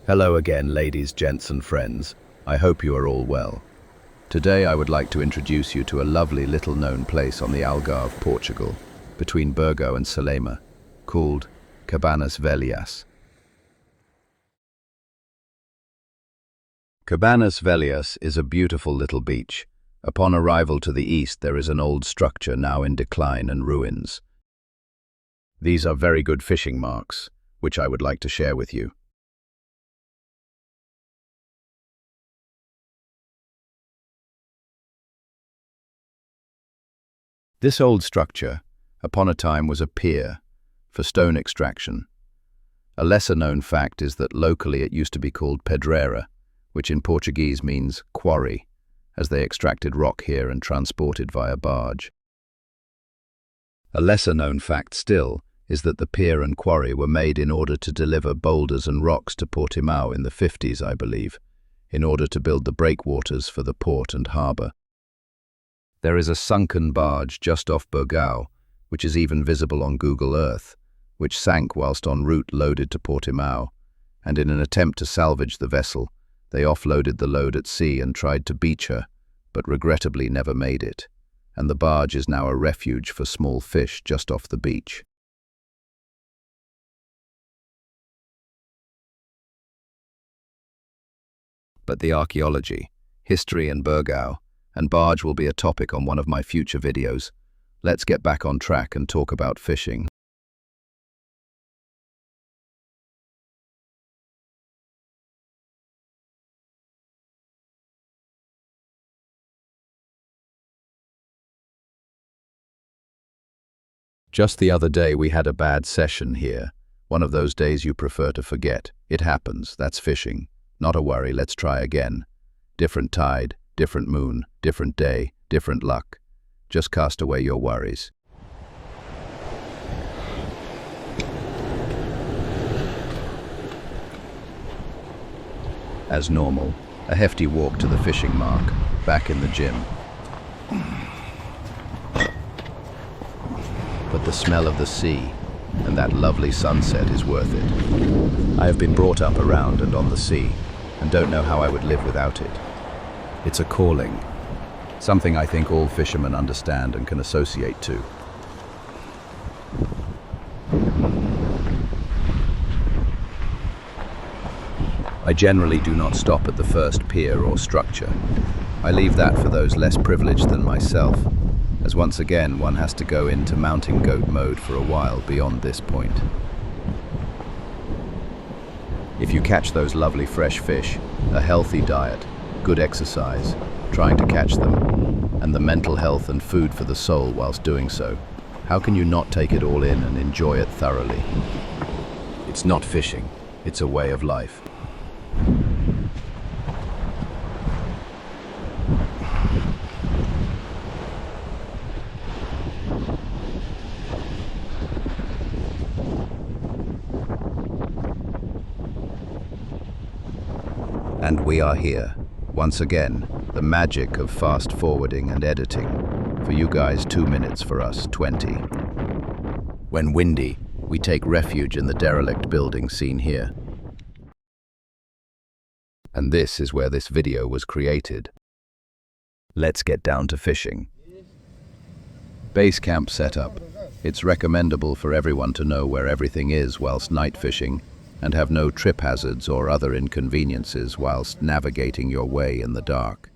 Hello again, ladies, gents and friends. I hope you are all well. Today I would like to introduce you to a lovely little-known place on the Algarve, Portugal, between Burgo and Salema, called Cabanas Velhas. Cabanas Velhas is a beautiful little beach. Upon arrival to the east there is an old structure now in decline and ruins. These are very good fishing marks, which I would like to share with you. This old structure, upon a time, was a pier for stone extraction. A lesser-known fact is that locally it used to be called pedreira, which in Portuguese means quarry, as they extracted rock here and transported via barge. A lesser-known fact still is that the pier and quarry were made in order to deliver boulders and rocks to Portimao in the 50s, I believe, in order to build the breakwaters for the port and harbour. There is a sunken barge just off Burgao, which is even visible on Google Earth, which sank whilst en route loaded to Portimao, and in an attempt to salvage the vessel, they offloaded the load at sea and tried to beach her, but regrettably never made it, and the barge is now a refuge for small fish just off the beach. But the archaeology, history and Burgao, and barge will be a topic on one of my future videos. Let's get back on track and talk about fishing. Just the other day we had a bad session here. One of those days you prefer to forget. It happens, that's fishing. Not a worry, let's try again. Different tide, different moon, different day, different luck. Just cast away your worries. As normal, a hefty walk to the fishing mark, back in the gym. But the smell of the sea and that lovely sunset is worth it. I have been brought up around and on the sea, and don't know how I would live without it. It's a calling, something I think all fishermen understand and can associate to. I generally do not stop at the first pier or structure. I leave that for those less privileged than myself, as once again one has to go into mountain goat mode for a while beyond this point. If you catch those lovely fresh fish, a healthy diet, good exercise, trying to catch them, and the mental health and food for the soul whilst doing so, how can you not take it all in and enjoy it thoroughly? It's not fishing, it's a way of life. And we are here, once again, the magic of fast forwarding and editing. For you guys 2 minutes, for us 20. When windy, we take refuge in the derelict building seen here. And this is where this video was created. Let's get down to fishing. Base camp setup. It's recommendable for everyone to know where everything is whilst night fishing, and have no trip hazards or other inconveniences whilst navigating your way in the dark.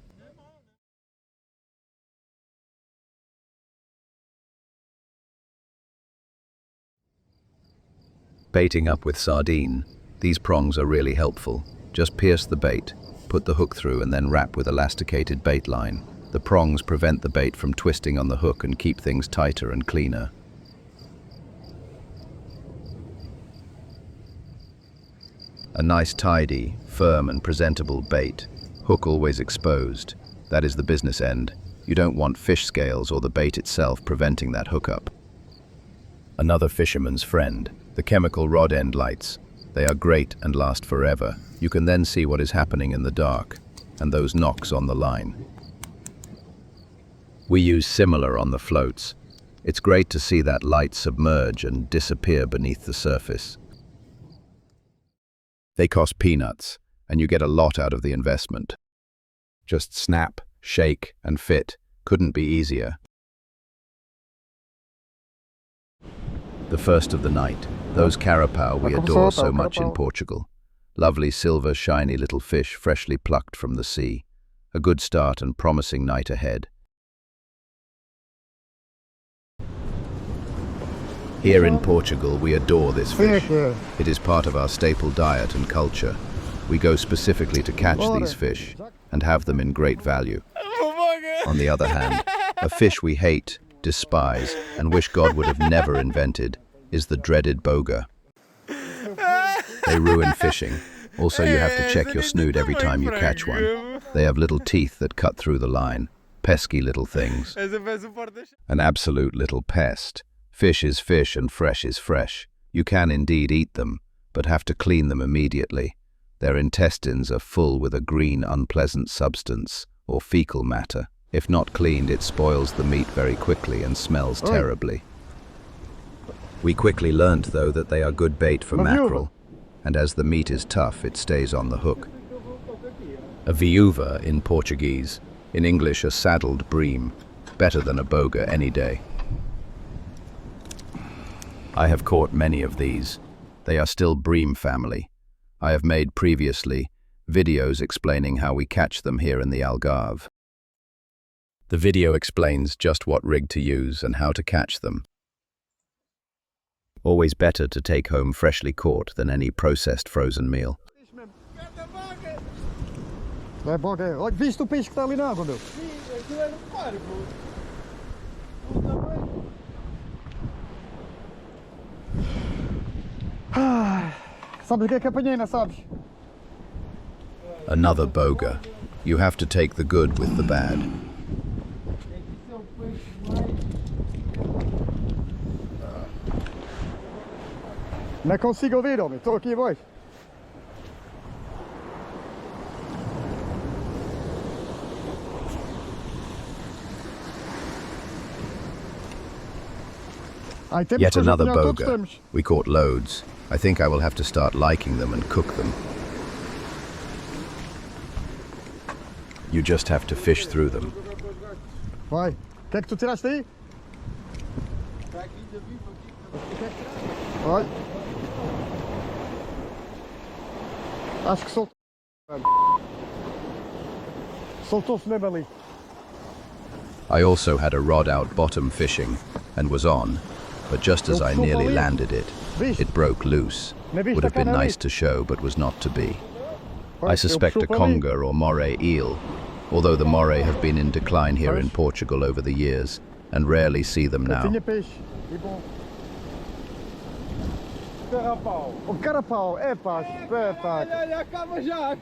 Baiting up with sardine. These prongs are really helpful. Just pierce the bait, put the hook through and then wrap with elasticated bait line. The prongs prevent the bait from twisting on the hook and keep things tighter and cleaner. A nice tidy, firm and presentable bait, hook always exposed. That is the business end. You don't want fish scales or the bait itself preventing that hookup. Another fisherman's friend, the chemical rod end lights. They are great and last forever. You can then see what is happening in the dark, and those knocks on the line. We use similar on the floats. It's great to see that light submerge and disappear beneath the surface. They cost peanuts, and you get a lot out of the investment. Just snap, shake, and fit. Couldn't be easier. The first of the night. Those carapau we adore so much in Portugal. Lovely silver, shiny little fish freshly plucked from the sea. A good start and promising night ahead. Here in Portugal, we adore this fish. It is part of our staple diet and culture. We go specifically to catch these fish and have them in great value. On the other hand, a fish we hate, despise, and wish God would have never invented is the dreaded boga. They ruin fishing. Also, you have to check your snood every time you catch one. They have little teeth that cut through the line. Pesky little things. An absolute little pest. Fish is fish and fresh is fresh. You can indeed eat them, but have to clean them immediately. Their intestines are full with a green, unpleasant substance, or fecal matter. If not cleaned, it spoils the meat very quickly and smells terribly. We quickly learnt, though, that they are good bait for mackerel, and as the meat is tough, it stays on the hook. A viúva in Portuguese, in English a saddled bream, better than a boga any day. I have caught many of these. They are still bream family. I have made previously videos explaining how we catch them here in the Algarve. The video explains just what rig to use and how to catch them. Always better to take home freshly caught than any processed frozen meal. Olha, viste o peixe que está ali na água, meu? Sim, aquilo é no parco. Sabes o que é que apanhei, não sabes? Another boga. You have to take the good with the bad. Não consigo ouvir, homem. Estou aqui abaixo. Yet another boga. We caught loads. I think I will have to start liking them and cook them. You just have to fish through them. Vai. O que é que tu tiraste aí? Olha. Acho que soltou. Soltou-se mesmo ali. I also had a rod out bottom fishing and was on, but just as I nearly landed it, it broke loose. Would have been nice to show, but was not to be. I suspect a conger or moray eel, although the moray have been in decline here in Portugal over the years, and rarely see them now. O carapau, é pá, espetáculo. Olha, acaba já.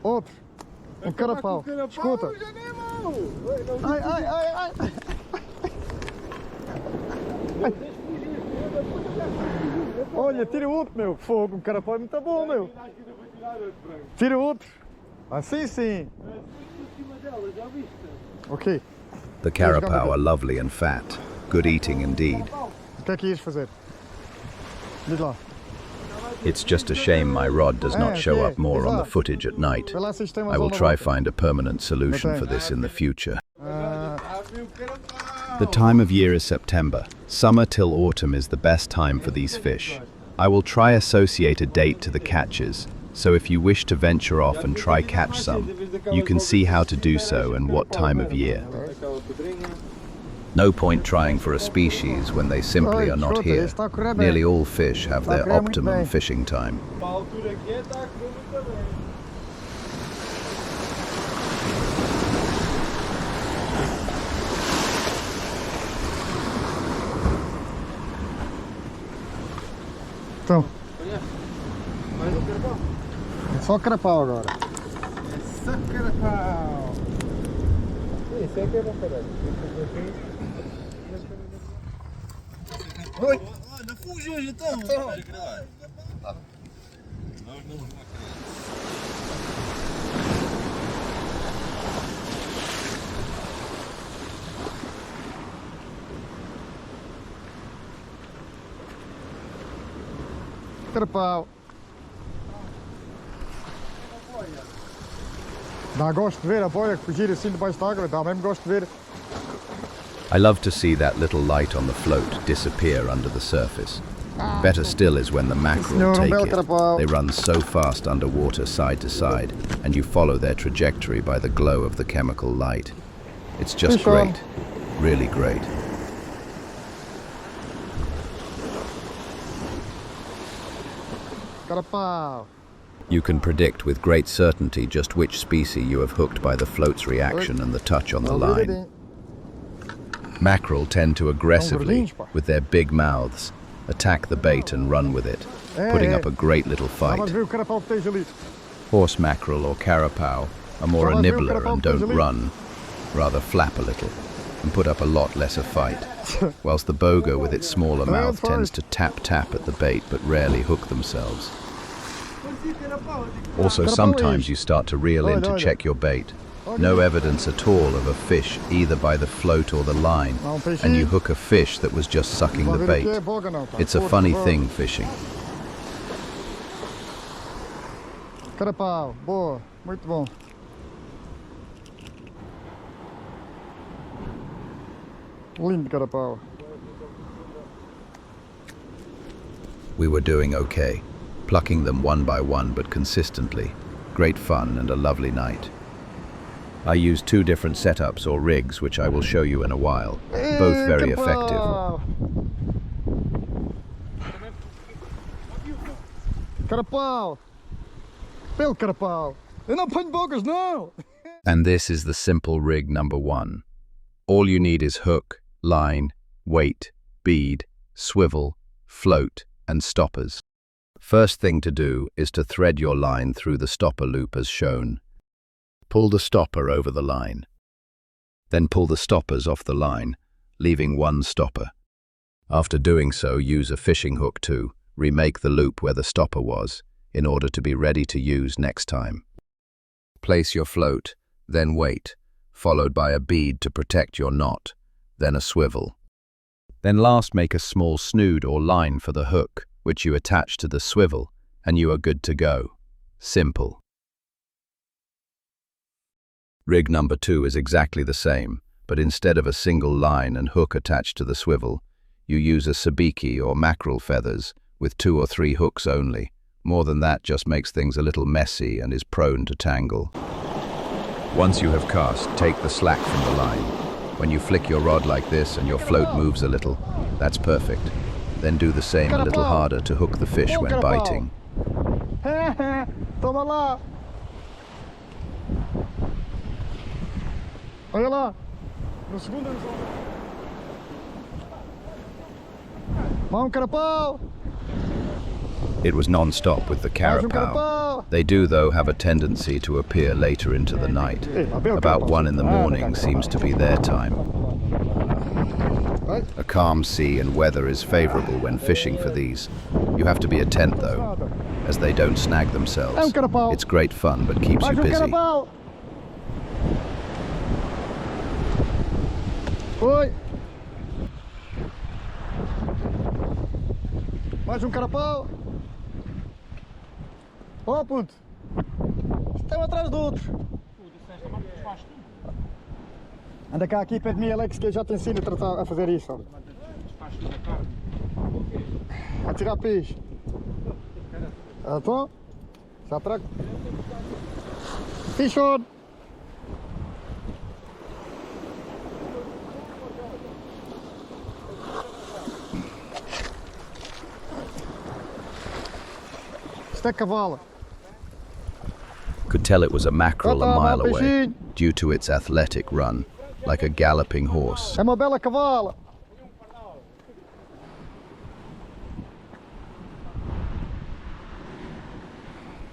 Outro. O carapau. Escuta. Ai. Olha, tira outro, meu. Fogo, o carapau é muito bom, meu. Tira outro. Assim sim. Ok. The carapau are lovely and fat. Good eating indeed. O que é que ias fazer? Diz lá. It's just a shame my rod does not show up more on the footage at night. I will try find a permanent solution for this in the future. The time of year is September. Summer till autumn is the best time for these fish. I will try associate a date to the catches, so if you wish to venture off and try catch some, you can see how to do so and what time of year. No point trying for a species when they simply are not here. Nearly all fish have their optimum fishing time. Então. É só carapau agora. É só carapau. Isso é que é bom, caralho. Oi! Não fui! fugiu então. Carapau. Dá gosto de ver a boia que fugir assim debaixo da água, dá mesmo gosto de ver. I love to see that little light on the float disappear under the surface. Better still is when the mackerel take it. They run so fast underwater side to side, and you follow their trajectory by the glow of the chemical light. It's just great, really great. Carapau. You can predict with great certainty just which species you have hooked by the float's reaction and the touch on the line. Mackerel tend to aggressively, with their big mouths, attack the bait and run with it, putting up a great little fight. Horse mackerel or carapau are more a nibbler and don't run, rather flap a little, and put up a lot less a fight, whilst the bogo with its smaller mouth tends to tap at the bait but rarely hook themselves. Also, sometimes you start to reel in to check your bait. No evidence at all of a fish either by the float or the line, and you hook a fish that was just sucking the bait. It's a funny thing, fishing. Carapau, boa, muito bom. Lindo carapau. We were doing okay, plucking them one by one but consistently. Great fun and a lovely night. I used 2 different setups or rigs, which I will show you in a while, both very effective. Carapau! Pelo carapau! Eu não ponho bocas, não! And this is the simple rig number 1. All you need is hook, line, weight, bead, swivel, float, and stoppers. First thing to do is to thread your line through the stopper loop as shown. Pull the stopper over the line. Then pull the stoppers off the line, leaving 1 stopper. After doing so, use a fishing hook to remake the loop where the stopper was, in order to be ready to use next time. Place your float, then weight, followed by a bead to protect your knot, then a swivel. Then last make a small snood or line for the hook, which you attach to the swivel, and you are good to go. Simple. Rig number 2 is exactly the same, but instead of a single line and hook attached to the swivel, you use a sabiki or mackerel feathers with 2 or 3 hooks only. More than that just makes things a little messy and is prone to tangle. Once you have cast, take the slack from the line. When you flick your rod like this and your float moves a little, that's perfect. Then do the same a little harder to hook the fish when biting. Toma lá! Olha lá! No segundo Vamos, carapau! It was non-stop with the carapau. They do, though, have a tendency to appear later into the night. About 1 in the morning seems to be their time. A calm sea and weather is favorable when fishing for these. You have to be attent, though, as they don't snag themselves. It's great fun, but keeps you busy. Oi! Mais carapau! Oh, puto! Estão atrás do outro! Anda cá aqui perto de mim, Alex, que eu já te ensino a fazer isso. A tirar peixe. Então, já trago. Fish on! Isto é cavalo. Could tell it was a mackerel a mile away, due to its athletic run, like a galloping horse. É uma bela cavala.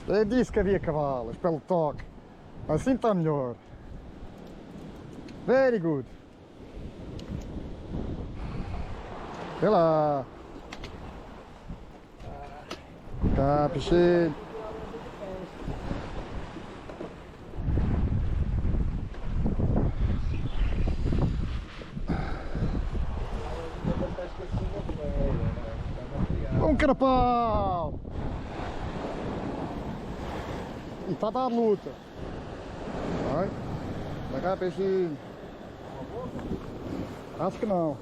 Eu disse que havia cavalos, pelo toque. Assim está melhor. Very good. Vê lá. Cá, peixinho. Carapau! E tá da luta. Vai. Vai cá, peixinho. Acho que não.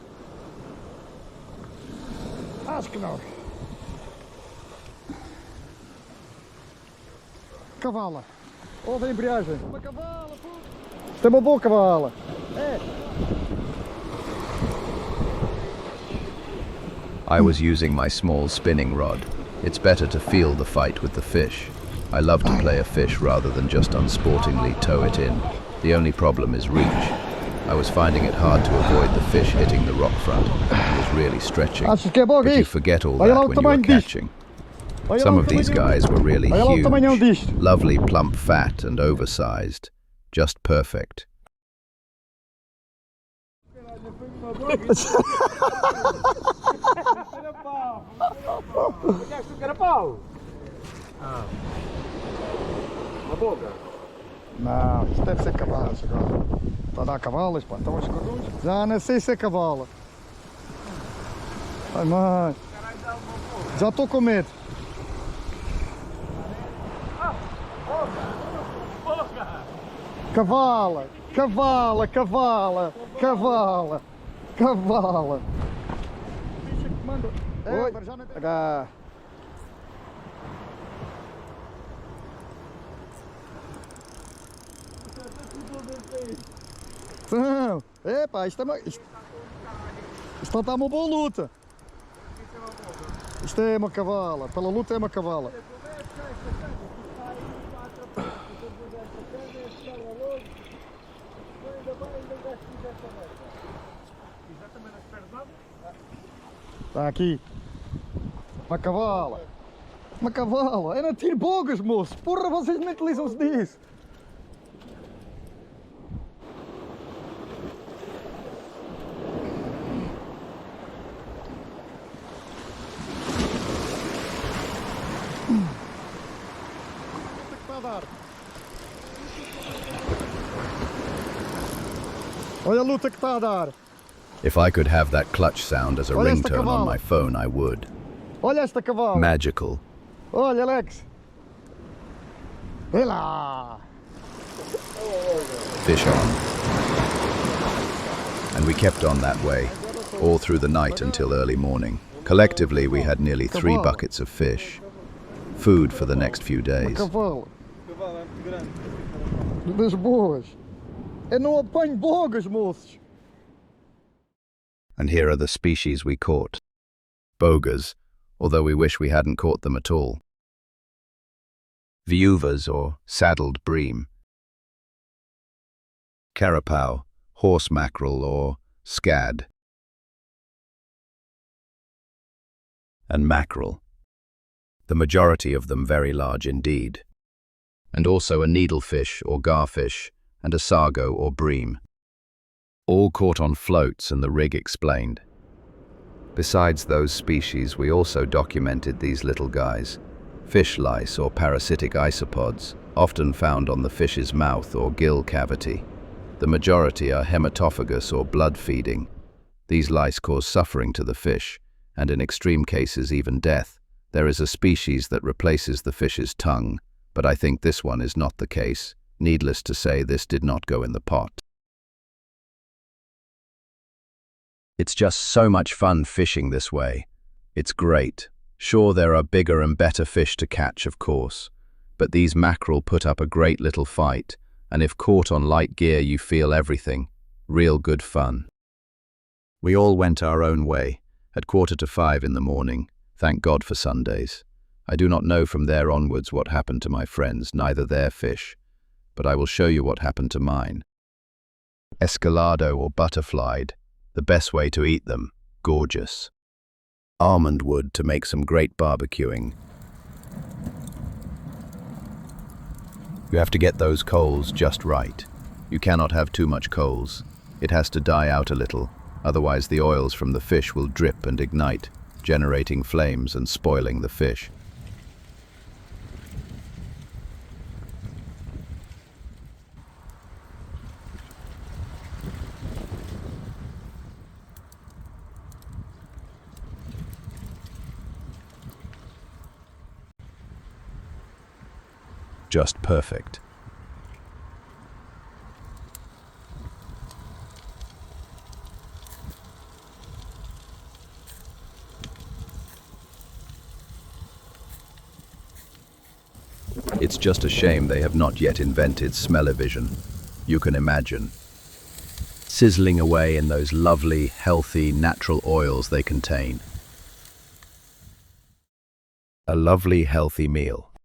Acho que não. Cavala. Ouve a embreagem. Uma cavala, pô. Tem uma boa cavala. É. I was using my small spinning rod. It's better to feel the fight with the fish. I love to play a fish rather than just unsportingly tow it in. The only problem is reach. I was finding it hard to avoid the fish hitting the rock front. It was really stretching. But you forget all that when you are catching. Some of these guys were really huge, lovely plump fat and oversized. Just perfect. Não, isso deve ser cavalo agora. Está a dar cavalos, pá. Então, já não sei se é cavalo. Ai, mãe. Já estou com medo. Cavala, cavala, cavala, cavala, cavala. Oi, agora. Não, epa, isto não está uma boa luta. Isto é uma cavala, pela luta é uma cavala. Está aqui. Uma cavala. Uma cavala. É na tiro bogas, moço. Porra, vocês mentalizam-se disso. Olha a luta que está a dar. If I could have that clutch sound as a ringtone on my phone, I would. Olha esta cavala. Magical. Olha, Alex. Olha lá. Fish on. And we kept on that way, all through the night until early morning. Collectively, we had nearly 3 buckets of fish. Food for the next few days. Cavalo. Das boas. Eu não apanho bogas, moços. And here are the species we caught. Bogas, although we wish we hadn't caught them at all. Viuvas or saddled bream. Carapau, horse mackerel or scad. And mackerel. The majority of them very large indeed. And also a needlefish or garfish and a sargo or bream. All caught on floats and the rig explained. Besides those species, we also documented these little guys, fish lice or parasitic isopods, often found on the fish's mouth or gill cavity. The majority are hematophagus or blood-feeding. These lice cause suffering to the fish, and in extreme cases even death. There is a species that replaces the fish's tongue, but I think this one is not the case. Needless to say, this did not go in the pot. It's just so much fun fishing this way. It's great. Sure, there are bigger and better fish to catch, of course, but these mackerel put up a great little fight, and if caught on light gear, you feel everything. Real good fun. We all went our own way, at 4:45 in the morning. Thank God for Sundays. I do not know from there onwards what happened to my friends, neither their fish, but I will show you what happened to mine. Escalado or butterflied, the best way to eat them, gorgeous. Almond wood to make some great barbecuing. You have to get those coals just right. You cannot have too much coals. It has to die out a little, otherwise the oils from the fish will drip and ignite, generating flames and spoiling the fish. just perfect. It's just a shame they have not yet invented smell-o-vision. You can imagine. Sizzling away in those lovely, healthy, natural oils they contain. A lovely, healthy meal.